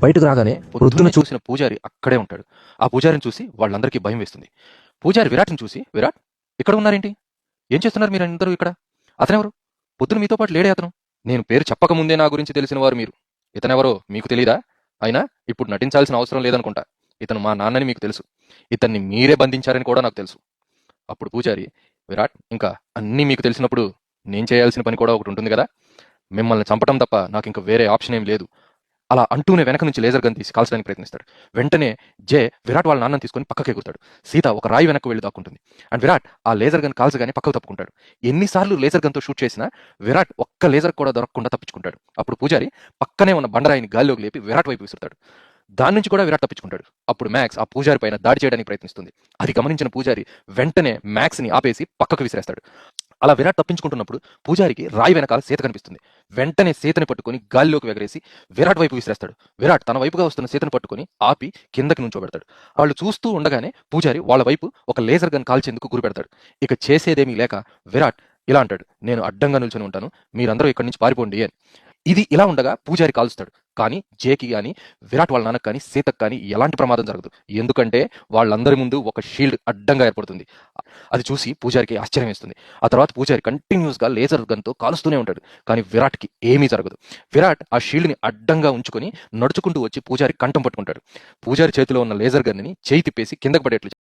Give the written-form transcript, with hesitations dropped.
బయటకు రాగానే పొద్దున్న చూసిన పూజారి అక్కడే ఉంటాడు. ఆ పూజారిని చూసి వాళ్ళందరికీ భయం వేస్తుంది. పూజారి విరాట్ని చూసి, విరాట్ ఇక్కడ ఉన్నారేంటి? ఏం చేస్తున్నారు మీరందరూ ఇక్కడ? అతనెవరు? పొద్దున మీతో పాటు లేడే అతను. నేను పేరు చెప్పకముందే నా గురించి తెలిసిన వారు మీరు. ఇతనెవరో మీకు తెలీదా? అయినా ఇప్పుడు నటించాల్సిన అవసరం లేదనుకుంటా. ఇతను మా నాన్నని మీకు తెలుసు. ఇతన్ని మీరే బంధించారని కూడా నాకు తెలుసు. అప్పుడు పూజారి, విరాట్ ఇంకా అన్నీ మీకు తెలిసినప్పుడు నేను చేయాల్సిన పని కూడా ఒకటి ఉంటుంది కదా. మిమ్మల్ని చంపటం తప్ప నాకు ఇంకా వేరే ఆప్షన్ ఏం లేదు. అలా అంటూనే వెనక నుంచి లేజర్ గన్ తీసి కాల్చడానికి ప్రయత్నిస్తాడు. వెంటనే జే విరాట్ వాళ్ళ నాన్నని తీసుకొని పక్కకి ఎగురుతాడు. సీత ఒక రాయి వెనక్కి వెళ్ళి దాక్కుంటుంది. అండ్ విరాట్ ఆ లేజర్ గన్ కాల్చగానే పక్కకు తప్పుకుంటాడు. ఎన్నిసార్లు లేజర్ గన్తో షూట్ చేసినా విరాట్ ఒక్క లేజర్ కూడా దొరకకుండా తప్పించుకుంటాడు. అప్పుడు పూజారి పక్కనే ఉన్న బండరాయిని గాల్లోకి లేపి విరాట్ వైపు విసురుతాడు. దాని నుంచి కూడా విరాట్ తప్పించుకుంటాడు. అప్పుడు మ్యాక్స్ ఆ పూజారి పైన దాడి చేయడానికి ప్రయత్నిస్తుంది. అది గమనించిన పూజారి వెంటనే మ్యాక్స్ని ఆపేసి పక్కకు విసిరేస్తాడు. అలా విరాట్ తప్పించుకుంటున్నప్పుడు పూజారికి రాయి వెనకాల సీత కనిపిస్తుంది. వెంటనే సీతని పట్టుకొని గాలిలోకి ఎగరేసి విరాట్ వైపు విసిరేస్తాడు. విరాట్ తన వైపుగా వస్తున్న సీతను పట్టుకొని ఆపి కిందకి నుంచోబెడతాడు. వాళ్ళు చూస్తూ ఉండగానే పూజారి వాళ్ళ వైపు ఒక లేజర్ గన్ కాల్చేందుకు గురి పెడతాడు. ఇక చేసేదేమీ లేక విరాట్ ఇలా అంటాడు, నేను అడ్డంగా నిల్చొని ఉంటాను, మీరందరూ ఇక్కడి నుంచి పారిపోండి అని. ఇది ఇలా ఉండగా పూజారి కాలుస్తాడు. కానీ జేకి కానీ విరాట్ వాళ్ళ నాన్నకు కానీ సీతకు కానీ ఎలాంటి ప్రమాదం జరగదు. ఎందుకంటే వాళ్ళందరి ముందు ఒక షీల్డ్ అడ్డంగా ఏర్పడుతుంది. అది చూసి పూజారికి ఆశ్చర్యం వేస్తుంది. ఆ తర్వాత పూజారి కంటిన్యూస్గా లేజర్ గన్తో కాలుస్తూనే ఉంటాడు. కానీ విరాట్కి ఏమీ జరగదు. విరాట్ ఆ షీల్డ్ని అడ్డంగా ఉంచుకొని నడుచుకుంటూ వచ్చి పూజారి కంఠం పట్టుకుంటాడు. పూజారి చేతిలో ఉన్న లేజర్ గన్ని చేయి తిప్పేసి కిందకు పడేట్లు